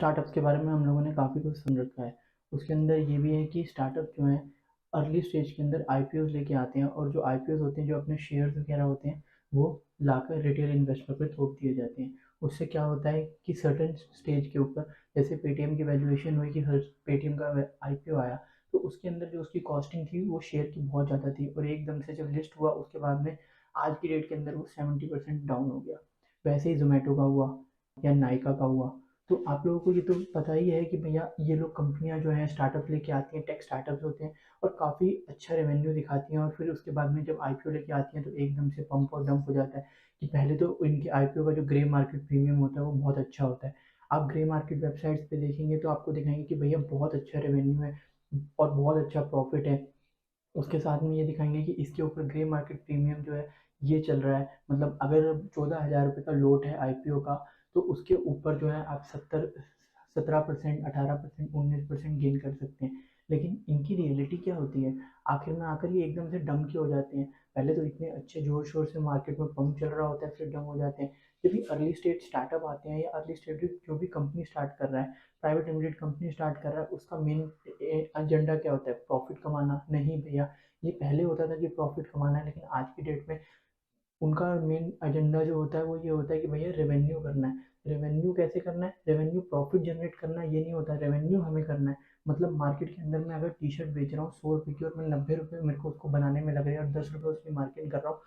Startups के बारे में हम लोगों ने काफ़ी कुछ सुन रखा है। उसके अंदर ये भी है कि स्टार्टअप जो हैं अर्ली स्टेज के अंदर आईपीओज़ लेके आते हैं, और जो आईपीओज़ होते हैं, जो अपने शेयर्स वगैरह होते हैं, वो लाकर रिटेल इन्वेस्टर पे थोप दिए जाते हैं। उससे क्या होता है कि सर्टेन स्टेज के ऊपर, जैसे पेटीएम की वैल्यूएशन हुई कि हर पेटीएम का आईपीओ आया, तो उसके अंदर जो उसकी कॉस्टिंग थी वो शेयर की बहुत ज़्यादा थी, और एकदम से जब लिस्ट हुआ उसके बाद में आज की डेट के अंदर वो 70% डाउन हो गया। वैसे ही जोमेटो का हुआ या नायका का हुआ। तो आप लोगों को ये तो पता ही है कि भैया ये लोग कंपनियां जो हैं स्टार्टअप लेके आती हैं, टेक स्टार्टअप्स होते हैं और काफ़ी अच्छा रेवेन्यू दिखाती हैं, और फिर उसके बाद में जब आईपीओ लेके आती हैं तो एकदम से पंप और डंप हो जाता है। कि पहले तो इनके आईपीओ का जो ग्रे मार्केट प्रीमियम होता है वो बहुत अच्छा होता है। आप ग्रे मार्केट वेबसाइट्स पे देखेंगे तो आपको दिखाएंगे कि भैया बहुत अच्छा रेवेन्यू है और बहुत अच्छा प्रॉफिट है। उसके साथ में ये दिखाएंगे कि इसके ऊपर ग्रे मार्केट प्रीमियम जो है ये चल रहा है, मतलब अगर 14,000 रुपये का लोट है आईपीओ का, तो उसके ऊपर जो है आप 17% 18% 19% गेन कर सकते हैं। लेकिन इनकी रियलिटी क्या होती है, आखिर में आकर ये एकदम से डम के हो जाते हैं। पहले तो इतने अच्छे जोर शोर से मार्केट में पंप चल रहा होता है, फिर डम हो जाते हैं। जब भी अर्ली स्टेज स्टार्टअप आते हैं या अर्ली स्टेज जो भी कंपनी स्टार्ट कर रहा है, प्राइवेट लिमिटेड कंपनी स्टार्ट कर रहा है, उसका मेन एजेंडा क्या होता है? प्रॉफिट कमाना? नहीं भैया, ये पहले होता था कि प्रॉफिट कमाना है, लेकिन आज की डेट में उनका मेन एजेंडा जो होता है वो ये होता है कि भैया रेवेन्यू करना है। रेवेन्यू कैसे करना है? रेवेन्यू प्रॉफिट जनरेट करना ये नहीं होता, रेवेन्यू हमें करना है। मतलब मार्केट के अंदर मैं अगर टी शर्ट बेच रहा हूँ 100 रुपये की, और मैं 90 रुपये मेरे को उसको बनाने में लग रहे हैं और 10 रुपये उसकी मार्केटिंग कर रहा हूँ,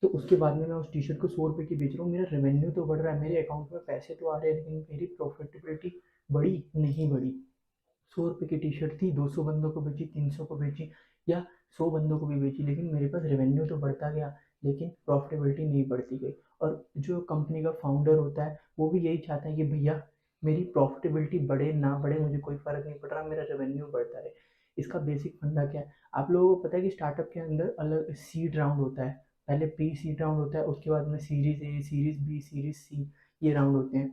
तो उसके बाद में मैं उस टी शर्ट को 100 रुपये की बेच रहा हूँ, मेरा रेवेन्यू तो बढ़ रहा है, मेरे अकाउंट में पैसे तो आ रहे हैं, लेकिन मेरी प्रॉफिटेबिलिटी बढ़ी नहीं बढ़ी। 100 रुपये की टी शर्ट थी, 200 बंदों को बेची, 300 को बेची, या 100 बंदों को भी बेची, लेकिन मेरे पास रेवेन्यू तो बढ़ता गया, लेकिन प्रॉफिटेबिलिटी नहीं बढ़ती गई। और जो कंपनी का फाउंडर होता है वो भी यही चाहता है कि भैया मेरी प्रॉफिटेबिलिटी बढ़े ना बढ़े मुझे कोई फ़र्क नहीं पड़ रहा, मेरा रेवेन्यू बढ़ता रहे। इसका बेसिक फंडा क्या है? आप लोगों को पता है कि स्टार्टअप के अंदर अलग सीड राउंड होता है। पहले प्री सीड राउंड होता है, उसके बाद में series A, series B, series C, ये राउंड होते हैं।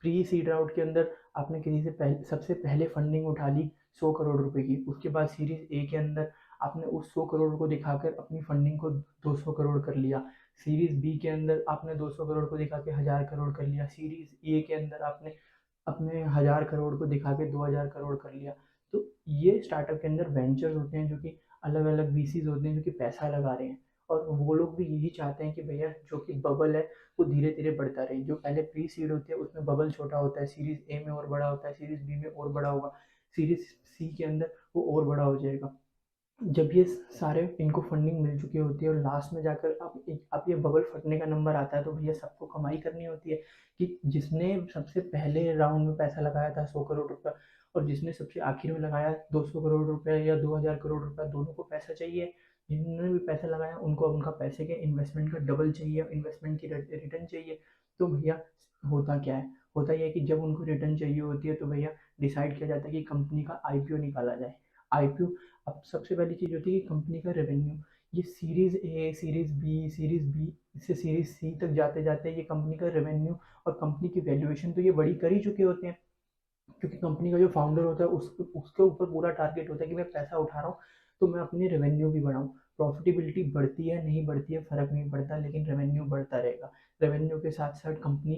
प्री सीड राउंड के अंदर आपने किसी से पहले, सबसे पहले फंडिंग उठा ली 100 करोड़ रुपए की, उसके बाद सीरीज ए के अंदर आपने उस 100 करोड़ को दिखाकर अपनी फंडिंग को 200 करोड़ कर लिया। सीरीज बी के अंदर आपने 200 करोड़ को दिखा के 1000 करोड़ कर लिया। सीरीज ए के अंदर आपने अपने 1000 करोड़ को दिखा के 2000 करोड़ कर लिया। तो ये स्टार्टअप के अंदर वेंचर्स होते हैं, जो कि अलग अलग वीसीज होते हैं जो कि पैसा लगा रहे हैं, और वो लोग भी यही चाहते हैं कि भैया जो कि बबल है वो धीरे धीरे बढ़ता रहे। जो पहले प्री सीड होती है उसमें बबल छोटा होता है, सीरीज ए में और बड़ा होता है, सीरीज बी में और बड़ा होगा, सीरीज सी के अंदर वो और बड़ा हो जाएगा। जब ये सारे इनको फंडिंग मिल चुकी होती है और लास्ट में जाकर अब ये बबल फटने का नंबर आता है, तो भैया सबको कमाई करनी होती है। कि जिसने सबसे पहले राउंड में पैसा लगाया था 100 करोड़ रुपया, और जिसने सबसे आखिर में लगाया 200 करोड़ रुपया या 2000 करोड़ रुपया, दोनों को पैसा चाहिए। जिन्होंने भी पैसा लगाया उनको उनका पैसे के इन्वेस्टमेंट का डबल चाहिए, इन्वेस्टमेंट की रिटर्न चाहिए। तो भैया होता क्या है? होता यह है कि जब उनको रिटर्न चाहिए होती है तो भैया डिसाइड किया जाता है कि कंपनी का आईपीओ निकाला जाए। आईपीओ, अब सबसे पहली चीज़ होती है कि कंपनी का रेवेन्यू। ये सीरीज ए, सीरीज बी से सीरीज सी तक जाते जाते ये कंपनी का रेवेन्यू और कंपनी की वैल्यूएशन तो ये बड़ी कर ही चुके होते हैं, क्योंकि कंपनी का जो फाउंडर होता है उसके ऊपर पूरा टारगेट होता है कि मैं पैसा उठा रहा हूँ तो मैं अपनी रेवेन्यू भी बढ़ाऊँ। प्रॉफिटेबिलिटी बढ़ती है नहीं बढ़ती है फ़र्क नहीं पड़ता, लेकिन रेवेन्यू बढ़ता रहेगा। रेवेन्यू के साथ साथ कंपनी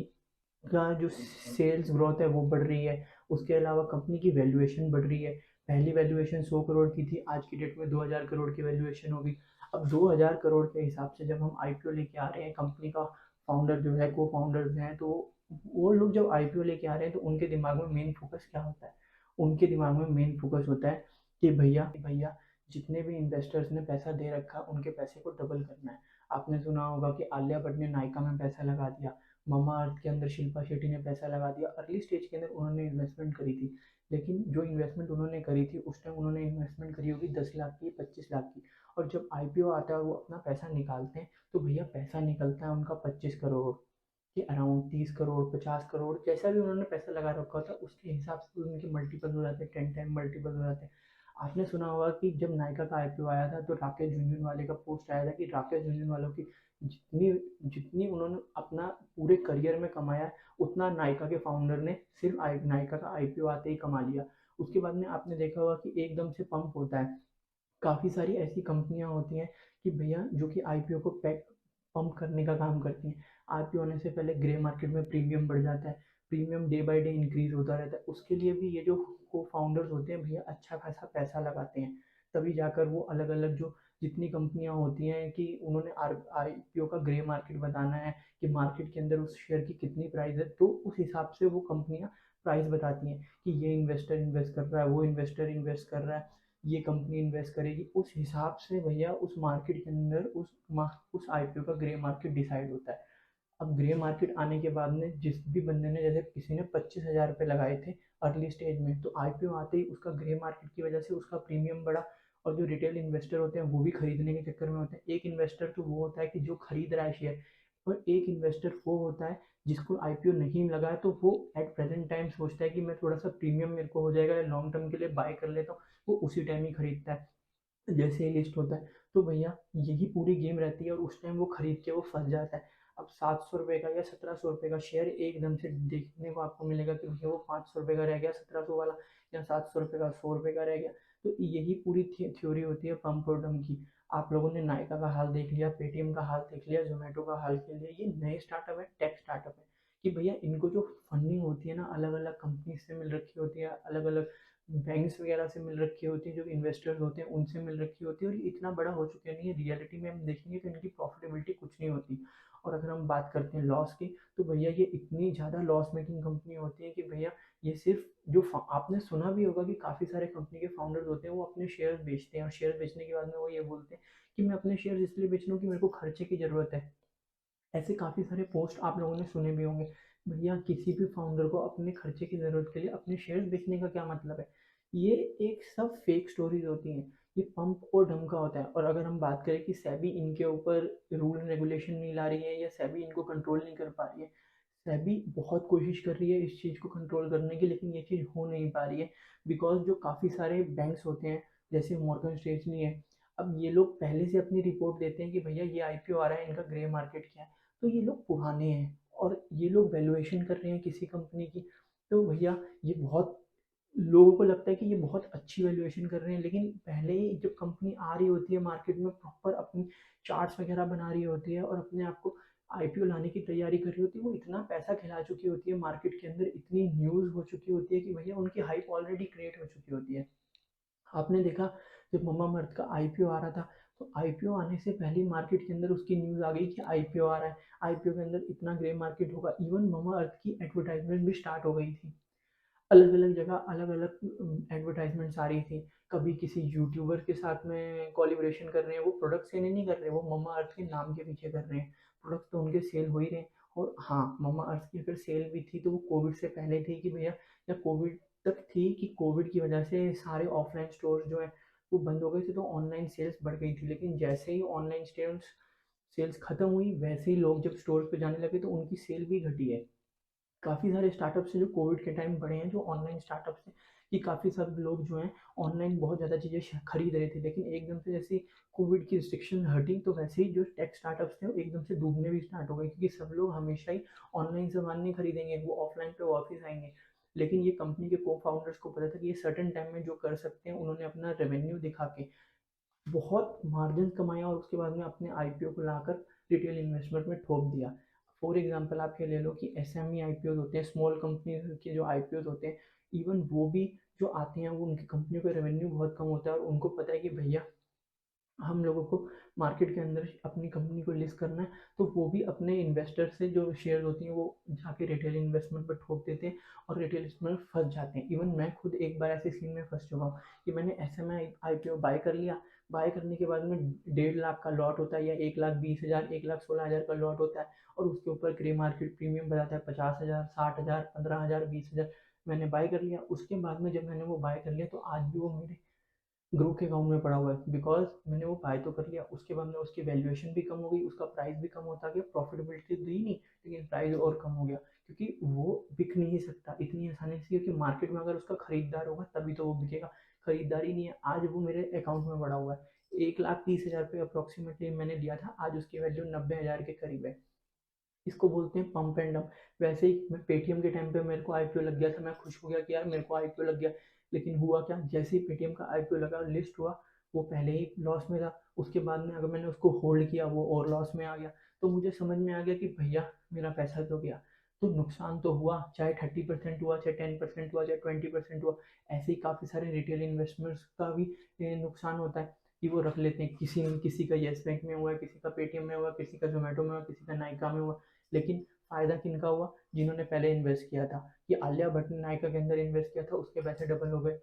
का जो सेल्स ग्रोथ है वो बढ़ रही है। उसके अलावा कंपनी की वैल्यूएशन बढ़ रही है। पहली वैल्यूएशन 100 करोड़ की थी, आज की डेट में 2000 करोड़ की वैल्यूएशन होगी। अब 2000 करोड़ के हिसाब से जब हम आईपीओ लेके आ रहे हैं, कंपनी का फाउंडर जो है, को फाउंडर्स हैं, तो वो लोग जब आईपीओ लेके आ रहे हैं तो उनके दिमाग में मेन फोकस क्या होता है? उनके दिमाग में मेन फोकस होता है कि भैया जितने भी इन्वेस्टर्स ने पैसा दे रखा उनके पैसे को डबल करना है। आपने सुना होगा कि आलिया भट्ट ने नायका में पैसा लगा दिया, मामा अर्थ के अंदर शिल्पा शेट्टी ने पैसा लगा दिया, अर्ली स्टेज के अंदर उन्होंने इन्वेस्टमेंट करी थी। लेकिन जो इन्वेस्टमेंट उन्होंने करी थी उस टाइम उन्होंने इन्वेस्टमेंट करी होगी 10 लाख की, 25 लाख की, और जब आईपीओ आता है और वो अपना पैसा निकालते हैं तो भैया पैसा निकलता है उनका 25 करोड़ के अराउंड, 30 करोड़, 50 करोड़, जैसा भी उन्होंने पैसा लगा रखा था उसके हिसाब से उनके मल्टीपल हो जाते हैं, 10 टाइम मल्टीपल हो जाते हैं। आपने सुना होगा कि जब नायका का आईपीओ आया था तो राकेश झुनझुनवाले का पोस्ट आया था कि राकेश झुनझुनवालों की जितनी जितनी उन्होंने अपना पूरे करियर में कमाया उतना नायका के फाउंडर ने सिर्फ नायका का आईपीओ आते ही कमा लिया। उसके बाद में आपने देखा होगा कि एकदम से पंप होता है। काफ़ी सारी ऐसी कंपनियां होती हैं कि भैया जो कि आईपीओ को पैक पंप करने का काम करती हैं। आईपीओ होने से पहले ग्रे मार्केट में प्रीमियम बढ़ जाता है, premium day by day increase होता रहता है, उसके लिए भी ये जो को फाउंडर्स होते हैं भैया अच्छा खासा पैसा लगाते हैं, तभी जाकर वो अलग अलग जो जितनी कंपनियां होती हैं कि उन्होंने आईपीओ का ग्रे मार्केट बताना है कि मार्केट के अंदर उस शेयर की कितनी प्राइस है, तो उस हिसाब से वो कंपनियां प्राइस बताती हैं कि ये इन्वेस्टर इन्वेस्ट कर रहा है, वो इन्वेस्टर इन्वेस्ट कर रहा है, ये कंपनी इन्वेस्ट करेगी, उस हिसाब से भैया उस मार्केट के अंदर उस आईपीओ का ग्रे मार्केट डिसाइड होता है। अब ग्रे मार्केट आने के बाद में जिस भी बंदे ने, जैसे किसी ने 25,000 रुपये लगाए थे अर्ली स्टेज में, तो आईपीओ आते ही उसका ग्रे मार्केट की वजह से उसका प्रीमियम बढ़ा, और जो रिटेल इन्वेस्टर होते हैं वो भी खरीदने के चक्कर में होते हैं। एक इन्वेस्टर तो वो होता है कि जो खरीद रहा है शेयर, और एक इन्वेस्टर वो होता है जिसको आईपीओ नहीं लगा है, तो वो एट प्रेजेंट टाइम सोचता है कि मैं थोड़ा सा प्रीमियम मेरे को हो जाएगा या लॉन्ग टर्म के लिए बाय कर लेता हूँ, वो उसी टाइम ही खरीदता है जैसे ही लिस्ट होता है। तो भैया यही पूरी गेम रहती है, और उस टाइम वो खरीद के वो फंस जाता है। अब 700 रुपये का या 1700 रुपये का शेयर एकदम से देखने को आपको मिलेगा कि भैया वो 500 रुपये का रह गया 1700 वाला, या 700 रुपये का 100 रुपये का रह गया। तो यही पूरी थ्योरी होती है पम्प और डम की। आप लोगों ने नायका का हाल देख लिया, पेटीएम का हाल देख लिया, जोमेटो का हाल देख लिया, ये नए स्टार्टअप है, टेक स्टार्टअप है, कि भैया इनको जो फंडिंग होती है ना अलग अलग कंपनी से मिल रखी होती है, अलग अलग बैंक्स वगैरह से मिल रखी होती है, जो इन्वेस्टर्स होते हैं उनसे मिल रखी होती है, और ये इतना बड़ा हो चुका नहीं है, रियलिटी में हम देखेंगे तो इनकी प्रॉफिटेबिलिटी कुछ नहीं होती। और अगर हम बात करते हैं लॉस की, तो भैया ये इतनी ज़्यादा लॉस मेकिंग कंपनी होती है कि भैया ये सिर्फ जो आपने सुना भी होगा कि काफ़ी सारे कंपनी के फाउंडर्स होते हैं वो अपने शेयर बेचते हैं, और शेयर बेचने के बाद में वो ये बोलते हैं कि मैं अपने शेयर इसलिए बेच रहा हूँ कि मेरे को खर्चे की ज़रूरत है। ऐसे काफ़ी सारे पोस्ट आप लोगों ने सुने भी होंगे। भैया किसी भी फाउंडर को अपने खर्चे की ज़रूरत के लिए अपने शेयर्स बेचने का क्या मतलब है? ये एक सब फेक स्टोरीज होती हैं, ये पंप और डम का होता है। और अगर हम बात करें कि सेबी इनके ऊपर रूल रेगुलेशन नहीं ला रही है, या सेबी इनको कंट्रोल नहीं कर पा रही है, सेबी बहुत कोशिश कर रही है इस चीज़ को कंट्रोल करने की, लेकिन ये चीज़ हो नहीं पा रही है, बिकॉज जो काफ़ी सारे बैंक्स होते हैं जैसे मॉर्गन स्टेनली है, अब ये लोग पहले से अपनी रिपोर्ट देते हैं कि भैया ये आईपीओ आ रहा है, इनका ग्रे मार्केट क्या है, तो ये लोग पुराने हैं और ये लोग वैल्यूएशन कर रहे हैं किसी कंपनी की, तो भैया ये बहुत लोगों को लगता है कि ये बहुत अच्छी वैल्यूएशन कर रहे हैं, लेकिन पहले ही जब कंपनी आ रही होती है मार्केट में, प्रॉपर अपनी चार्ट्स वगैरह बना रही होती है और अपने आप को आईपीओ लाने की तैयारी कर रही होती है, वो इतना पैसा खिला चुकी होती है मार्केट के अंदर, इतनी न्यूज़ हो चुकी होती है कि भैया उनकी हाइप ऑलरेडी क्रिएट हो चुकी होती है। आपने देखा जब ममा अर्थ का आईपीओ आ रहा था, तो आईपीओ आने से पहले मार्केट के अंदर उसकी न्यूज़ आ गई कि आईपीओ आ रहा है, आईपीओ के अंदर इतना ग्रे मार्केट होगा, इवन ममा अर्थ की एडवर्टाइजमेंट भी स्टार्ट हो गई थी, अलग अलग जगह अलग अलग एडवर्टाइजमेंट्स आ रही थी। कभी किसी यूट्यूबर के साथ में कोलिब्रेशन कर रहे हैं, वो प्रोडक्ट सेल नहीं कर रहे, वो ममा अर्थ के नाम के पीछे कर रहे हैं, प्रोडक्ट तो उनके सेल हो ही रहे हैं। और हाँ, ममा अर्थ की अगर सेल भी थी तो वो कोविड से पहले थी कि भैया, या कोविड तक थी कि कोविड की वजह से सारे ऑफलाइन स्टोर्स जो है वो बंद हो गए थे, तो ऑनलाइन सेल्स बढ़ गई थी, लेकिन जैसे ही ऑनलाइन सेल्स सेल्स खत्म हुई, वैसे ही लोग जब स्टोर्स पे जाने लगे तो उनकी सेल भी घटी है। काफ़ी सारे स्टार्टअप्स हैं जो कोविड के टाइम बढ़े हैं, जो ऑनलाइन स्टार्टअप्स हैं, कि काफ़ी सारे लोग जो हैं ऑनलाइन बहुत ज़्यादा चीज़ें खरीद रहे थे, लेकिन एकदम से जैसे कोविड की रिस्ट्रिक्शन हटी, तो वैसे ही जो टेक स्टार्टअप्स थे वो एकदम से डूबने भी स्टार्ट हो गए, क्योंकि सब लोग हमेशा ही ऑनलाइन सामान नहीं खरीदेंगे, वो ऑफलाइन पे वापस आएंगे। लेकिन ये कंपनी के को फाउंडर्स को पता था कि ये सर्टन टाइम में जो कर सकते हैं, उन्होंने अपना रेवेन्यू दिखा के बहुत मार्जिन कमाया, और उसके बाद में अपने आईपीओ को लाकर रिटेल इन्वेस्टमेंट में ठोक दिया। फॉर एग्जांपल आप ये ले लो कि एसएमई आईपीओ होते हैं, स्मॉल कंपनी के जो आईपीओ होते हैं, इवन वो भी जो आते हैं वो उनकी कंपनियों का रेवेन्यू बहुत कम होता है, और उनको पता है कि भैया हम लोगों को मार्केट के अंदर अपनी कंपनी को लिस्ट करना है, तो वो भी अपने इन्वेस्टर से जो शेयर होती हैं वो जाके रिटेल इन्वेस्टमेंट पर ठोक देते हैं, और रिटेल इन्वेस्टमेंट फंस जाते हैं। इवन मैं खुद एक बार ऐसे सीन में फंस चुका हूँ कि मैंने S M I P O buy कर लिया, बाय करने के बाद में 1.5 लाख का लॉट होता है, या 1,20,000 1,16,000 का लॉट होता है, और उसके ऊपर ग्रे मार्केट प्रीमियम बताता है 50,000 60,000 15,000 20,000। मैंने बाय कर लिया, उसके बाद में जब मैंने वो बाय कर लिया तो आज भी वो मेरे ग्रो के अकाउंट में पड़ा हुआ है, बिकॉज मैंने वो बाय तो कर लिया, उसके बाद में उसकी वैल्यूएशन भी कम हो गई, उसका प्राइस भी कम होता गया, प्रॉफिटेबिलिटी दी नहीं, लेकिन प्राइस और कम हो गया, क्योंकि वो बिक नहीं सकता इतनी आसानी से, क्योंकि मार्केट में अगर उसका खरीदार होगा तभी तो वो बिकेगा, खरीदारी नहीं है। आज वो मेरे अकाउंट में पड़ा हुआ है, 1,30,000 रुपये अप्रोक्सीमेटली मैंने लिया था, आज उसकी वैल्यू 90,000 के करीब है। इसको बोलते हैं पंप एंड डंप। वैसे ही मैं पेटीएम के टाइम पे मेरे को आईपीओ लग गया था, मैं खुश हो गया कि यार मेरे को आईपीओ लग गया, लेकिन हुआ क्या, जैसे ही पेटीएम का आईपीओ लगा लिस्ट हुआ, वो पहले ही लॉस में था, उसके बाद में अगर मैंने उसको होल्ड किया वो और लॉस में आ गया, तो मुझे समझ में आ गया कि भैया मेरा पैसा तो गया। तो नुकसान तो हुआ, चाहे 30% हुआ, चाहे 10% हुआ, चाहे 20% हुआ। ऐसे ही काफ़ी सारे रिटेल इन्वेस्टमेंट्स का भी नुकसान होता है कि वो रख लेते हैं, किसी का येस बैंक में हुआ, किसी का पेटीएम में हुआ, किसी का जोमेटो में हुआ, किसी का नायका में हुआ। लेकिन फ़ायदा किनका हुआ? जिन्होंने पहले इन्वेस्ट किया था। कि आलिया भट्ट ने नायका के अंदर इन्वेस्ट किया था, उसके पैसे डबल हो गए।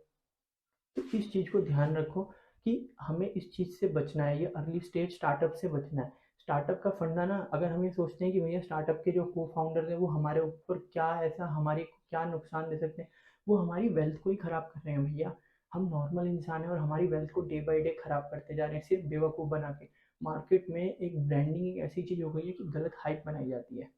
तो इस चीज़ को ध्यान रखो कि हमें इस चीज़ से बचना है, ये अर्ली स्टेज स्टार्टअप से बचना है। स्टार्टअप का फंडा ना, अगर हम ये सोचते हैं कि भैया स्टार्टअप के जो को फाउंडर है वो हमारे ऊपर क्या ऐसा हमारे को क्या नुकसान दे सकते हैं, वो हमारी वेल्थ को ही खराब कर रहे हैं भैया। हम नॉर्मल इंसान हैं और हमारी वेल्थ को डे बाई डे खराब करते जा रहे हैं सिर्फ बेवकूफ़ बना के। मार्केट में एक ब्रांडिंग एक ऐसी चीज़ हो गई है कि गलत हाइप बनाई जाती है।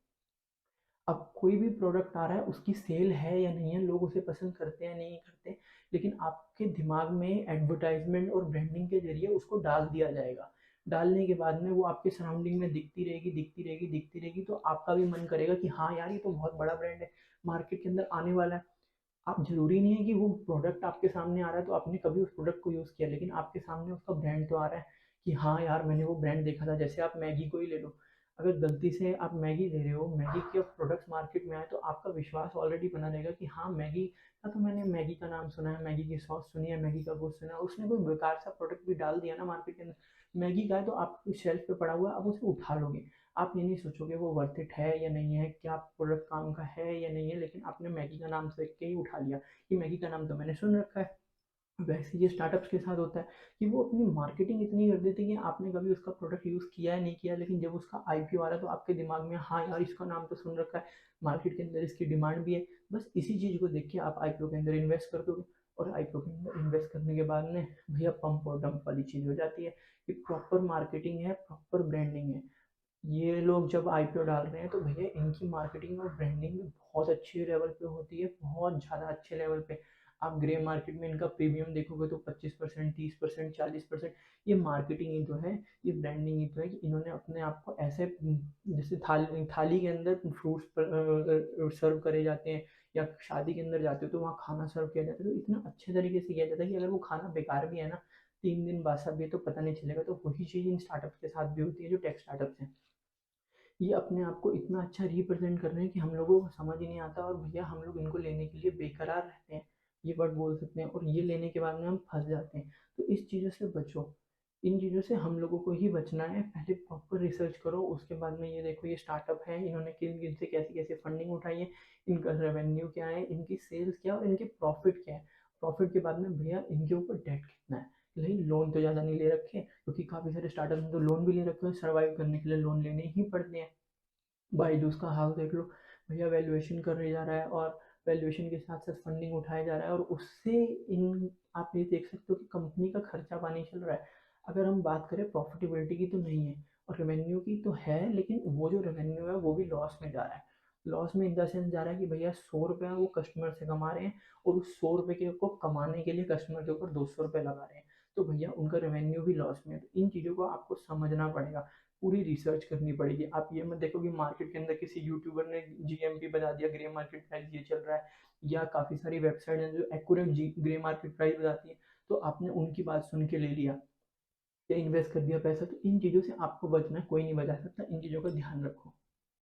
अब कोई भी प्रोडक्ट आ रहा है, उसकी सेल है या नहीं है, लोग उसे पसंद करते हैं नहीं करते, लेकिन आपके दिमाग में एडवर्टाइजमेंट और ब्रांडिंग के जरिए उसको डाल दिया जाएगा। डालने के बाद में वो आपके सराउंडिंग में दिखती रहेगी, दिखती रहेगी, दिखती रहेगी, तो आपका भी मन करेगा कि हाँ यार, ये तो बहुत बड़ा ब्रांड है, मार्केट के अंदर आने वाला है। आप ज़रूरी नहीं है कि वो प्रोडक्ट आपके सामने आ रहा है तो आपने कभी उस प्रोडक्ट को यूज़ किया, लेकिन आपके सामने उसका ब्रांड तो आ रहा है कि हाँ यार, मैंने वो ब्रांड देखा था। जैसे आप मैगी को ही ले लो, अगर गलती से आप मैगी ले रहे हो, मैगी के प्रोडक्ट्स मार्केट में आए, तो आपका विश्वास ऑलरेडी बना रहेगा कि हाँ, मैगी का तो मैंने मैगी का नाम सुना है, मैगी की सॉस सुनी है, मैगी का वो सुना है। उसने कोई बेकार सा प्रोडक्ट भी डाल दिया ना मार्केट के अंदर, मैगी का है तो आपकी शेल्फ पे पड़ा हुआ है, आप उसे उठा लोगे। आप ये नहीं सोचोगे वो वर्थ इट है या नहीं है, क्या प्रोडक्ट काम का है या नहीं है, लेकिन आपने मैगी का नाम देख के ही उठा लिया कि मैगी का नाम तो मैंने सुन रखा है। वैसे ये स्टार्टअप्स के साथ होता है कि वो अपनी मार्केटिंग इतनी कर देते हैं कि आपने कभी उसका प्रोडक्ट यूज़ किया है नहीं किया, लेकिन जब उसका आईपीओ आ रहा है तो आपके दिमाग में हाँ यार, इसका नाम तो सुन रखा है, मार्केट के अंदर इसकी डिमांड भी है। बस इसी चीज़ को देख के आप आईपीओ के अंदर इन्वेस्ट कर दोगे, और आईपीओ के अंदर इन्वेस्ट करने के बाद में भैया पंप और डंप वाली चीज़ हो जाती है कि प्रॉपर मार्केटिंग है, प्रॉपर ब्रांडिंग है। ये लोग जब आईपीओ डाल रहे हैं तो भैया इनकी मार्केटिंग और ब्रांडिंग भी बहुत अच्छे लेवल पे होती है, बहुत ज़्यादा अच्छे लेवल पे। आप ग्रे मार्केट में इनका प्रीमियम देखोगे तो 25%, 30%, 40%। ये मार्केटिंग ही तो है, ये ब्रांडिंग ही तो है कि इन्होंने अपने आप को ऐसे जैसे थाली थाली के अंदर फ्रूट्स सर्व करे जाते हैं, या शादी के अंदर जाते हो तो वहाँ खाना सर्व किया जाता है, तो इतना अच्छे तरीके से किया जाता है कि अगर वो खाना बेकार भी है ना, 3 दिन बासा भी है तो पता नहीं चलेगा। तो वही चीज़ इन स्टार्टअप्स के साथ भी होती है जो टेक स्टार्टअप्स हैं। ये अपने आप को इतना अच्छा रिप्रेजेंट कर रहे हैं कि हम लोगों को समझ ही नहीं आता, और भैया हम लोग इनको लेने के लिए बेकरार रहते हैं, ये वर्ड बोल सकते हैं, और ये लेने के बाद में हम फंस जाते हैं। तो इस चीज़ों से बचो, इन चीज़ों से हम लोगों को ही बचना है। पहले प्रॉपर रिसर्च करो, उसके बाद में ये देखो ये स्टार्टअप है, इन्होंने किन किन से कैसे कैसे फंडिंग उठाई है, इनका रेवेन्यू क्या है, इनकी सेल्स क्या है, और इनके प्रॉफिट क्या है। प्रॉफिट के बाद में भैया इनके ऊपर डेट कितना है। नहीं, लोन तो ज़्यादा नहीं ले रखे, क्योंकि काफ़ी सारे स्टार्टअप में तो लोन भी ले रखे हैं, सर्वाइव करने के लिए लोन लेने ही पड़ते हैं। बायजूस का हाल देख लो, भैया वैल्यूएशन करे जा रहा है, और वैल्यूएशन के साथ साथ फंडिंग उठाया जा रहा है, और उससे इन आप ये देख सकते हो कि कंपनी का खर्चा पानी चल रहा है। अगर हम बात करें प्रॉफिटेबिलिटी की तो नहीं है, और रेवेन्यू की तो है, लेकिन वो जो रेवेन्यू है वो भी लॉस में जा रहा है। लॉस में इन द सेंस जा रहा है कि भैया 100 रुपया वो कस्टमर से कमा रहे हैं, और उस 100 रुपये के को कमाने के लिए कस्टमर के ऊपर 200 रुपये लगा रहे हैं, तो भैया उनका रेवेन्यू भी लॉस में है। तो इन चीज़ों को आपको समझना पड़ेगा, पूरी रिसर्च करनी पड़ेगी। आप ये मत देखो कि मार्केट के अंदर किसी यूट्यूबर ने जीएमपी बता दिया, ग्रे मार्केट प्राइस ये चल रहा है, या काफ़ी सारी वेबसाइट हैं जो एक्यूरेट ग्रे मार्केट प्राइस बताती है, तो आपने उनकी बात सुन के ले लिया या इन्वेस्ट कर दिया पैसा। तो इन चीज़ों से आपको बचना है, कोई नहीं बचा सकता। इन चीज़ों का ध्यान रखो।